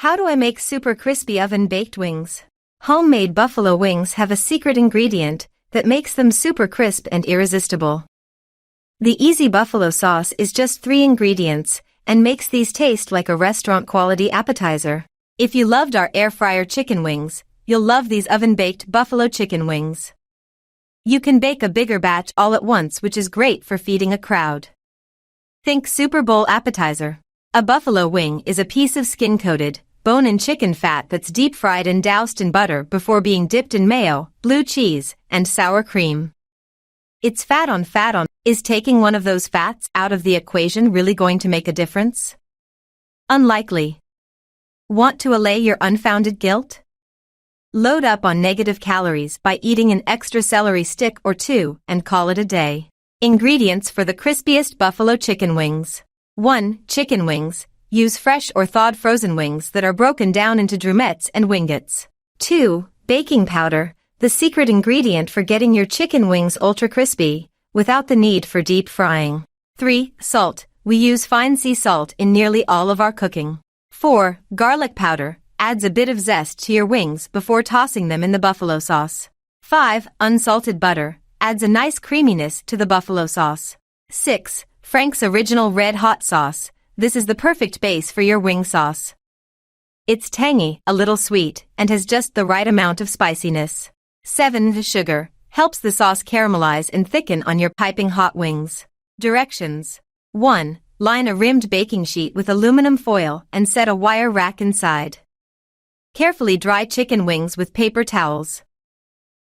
How do I make super crispy oven-baked wings? Homemade buffalo wings have a secret ingredient that makes them super crisp and irresistible. The easy buffalo sauce is just 3 ingredients and makes these taste like a restaurant-quality appetizer. If you loved our air fryer chicken wings, you'll love these oven-baked buffalo chicken wings. You can bake a bigger batch all at once, which is great for feeding a crowd. Think Super Bowl appetizer. A buffalo wing is a piece of skin-coated, bone-in chicken fat that's deep-fried and doused in butter before being dipped in mayo, blue cheese, and sour cream. It's fat on. Is taking one of those fats out of the equation really going to make a difference? Unlikely. Want to allay your unfounded guilt? Load up on negative calories by eating an extra celery stick or 2 and call it a day. Ingredients for the crispiest buffalo chicken wings. 1. Chicken wings. Use fresh or thawed frozen wings that are broken down into drumettes and wingettes. 2. Baking powder, the secret ingredient for getting your chicken wings ultra crispy, without the need for deep frying. 3. Salt. We use fine sea salt in nearly all of our cooking. 4. Garlic powder, adds a bit of zest to your wings before tossing them in the buffalo sauce. 5. Unsalted butter, adds a nice creaminess to the buffalo sauce. 6. Frank's Original Red Hot Sauce. This is the perfect base for your wing sauce. It's tangy, a little sweet, and has just the right amount of spiciness. 7. Sugar, helps the sauce caramelize and thicken on your piping hot wings. Directions. 1. Line a rimmed baking sheet with aluminum foil and set a wire rack inside. Carefully dry chicken wings with paper towels.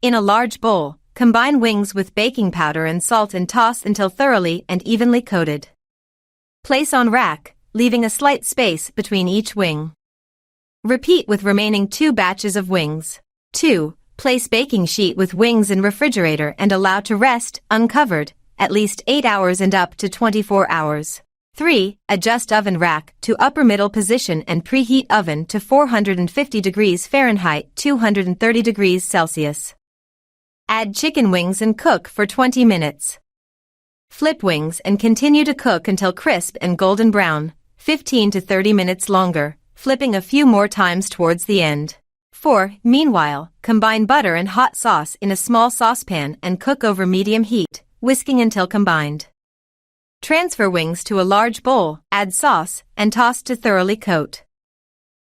In a large bowl, combine wings with baking powder and salt and toss until thoroughly and evenly coated. Place on rack, leaving a slight space between each wing. Repeat with remaining 2 batches of wings. 2. Place baking sheet with wings in refrigerator and allow to rest, uncovered, at least 8 hours and up to 24 hours. 3. Adjust oven rack to upper middle position and preheat oven to 450 degrees Fahrenheit, 230 degrees Celsius. Add chicken wings and cook for 20 minutes. Flip wings and continue to cook until crisp and golden brown, 15 to 30 minutes longer, flipping a few more times towards the end. 4. Meanwhile, combine butter and hot sauce in a small saucepan and cook over medium heat, whisking until combined. Transfer wings to a large bowl, add sauce, and toss to thoroughly coat.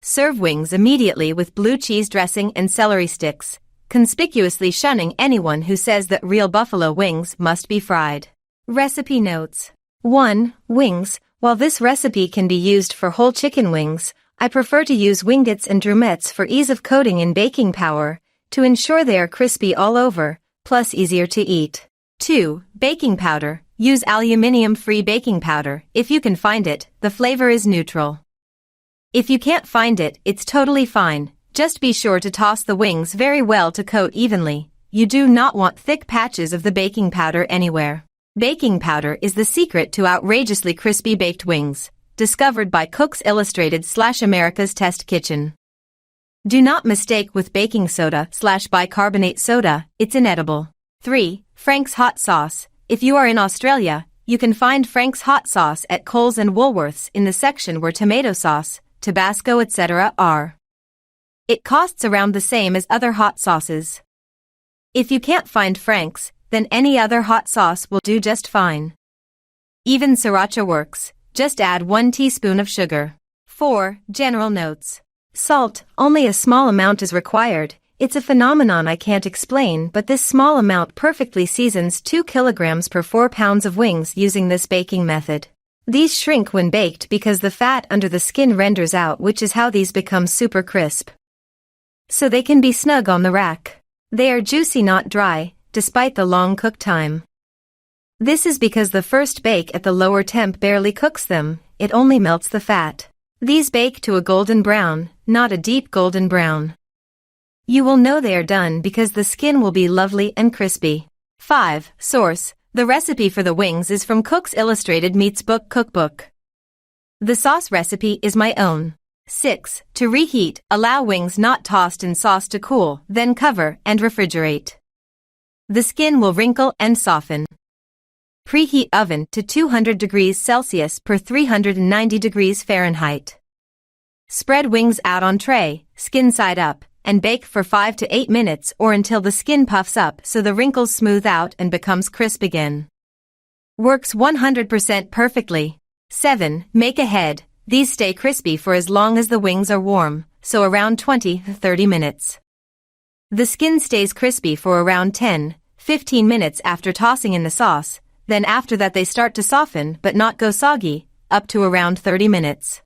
Serve wings immediately with blue cheese dressing and celery sticks, conspicuously shunning anyone who says that real buffalo wings must be fried. Recipe notes. 1. Wings. While this recipe can be used for whole chicken wings, I prefer to use wingettes and drumettes for ease of coating in baking powder, to ensure they are crispy all over, plus easier to eat. 2. Baking powder. Use aluminium-free baking powder. If you can find it, the flavor is neutral. If you can't find it, it's totally fine. Just be sure to toss the wings very well to coat evenly. You do not want thick patches of the baking powder anywhere. Baking powder is the secret to outrageously crispy baked wings. Discovered by Cooks Illustrated/America's Test Kitchen. Do not mistake with baking soda/bicarbonate soda, it's inedible. 3. Frank's Hot Sauce. If you are in Australia, you can find Frank's Hot Sauce at Coles and Woolworths in the section where tomato sauce, Tabasco etc. are. It costs around the same as other hot sauces. If you can't find Frank's, then any other hot sauce will do just fine. Even sriracha works. Just add 1 teaspoon of sugar. 4. General notes. Salt, only a small amount is required. It's a phenomenon I can't explain, but this small amount perfectly seasons 2 kilograms per 4 pounds of wings using this baking method. These shrink when baked because the fat under the skin renders out, which is how these become super crisp. So they can be snug on the rack. They are juicy, not dry, despite the long cook time. This is because the first bake at the lower temp barely cooks them, it only melts the fat. These bake to a golden brown, not a deep golden brown. You will know they are done because the skin will be lovely and crispy. 5. Source. The recipe for the wings is from Cooks Illustrated Meats Book Cookbook. The sauce recipe is my own. 6. To reheat, allow wings not tossed in sauce to cool, then cover and refrigerate. The skin will wrinkle and soften. Preheat oven to 200 degrees Celsius per 390 degrees Fahrenheit. Spread wings out on tray, skin side up, and bake for 5 to 8 minutes or until the skin puffs up so the wrinkles smooth out and becomes crisp again. Works 100% perfectly. 7. Make ahead. These stay crispy for as long as the wings are warm, so around 20 to 30 minutes. The skin stays crispy for around 10-15 minutes after tossing in the sauce, then after that they start to soften but not go soggy, up to around 30 minutes.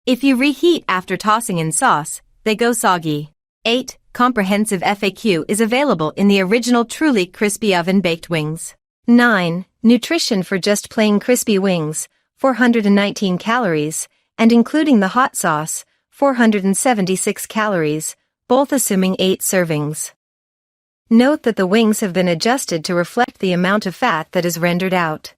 If you reheat after tossing in sauce, they go soggy. 8. Comprehensive FAQ is available in the original truly crispy oven-baked wings. 9. Nutrition for just plain crispy wings, 419 calories, and including the hot sauce, 476 calories, both assuming 8 servings. Note that the wings have been adjusted to reflect the amount of fat that is rendered out.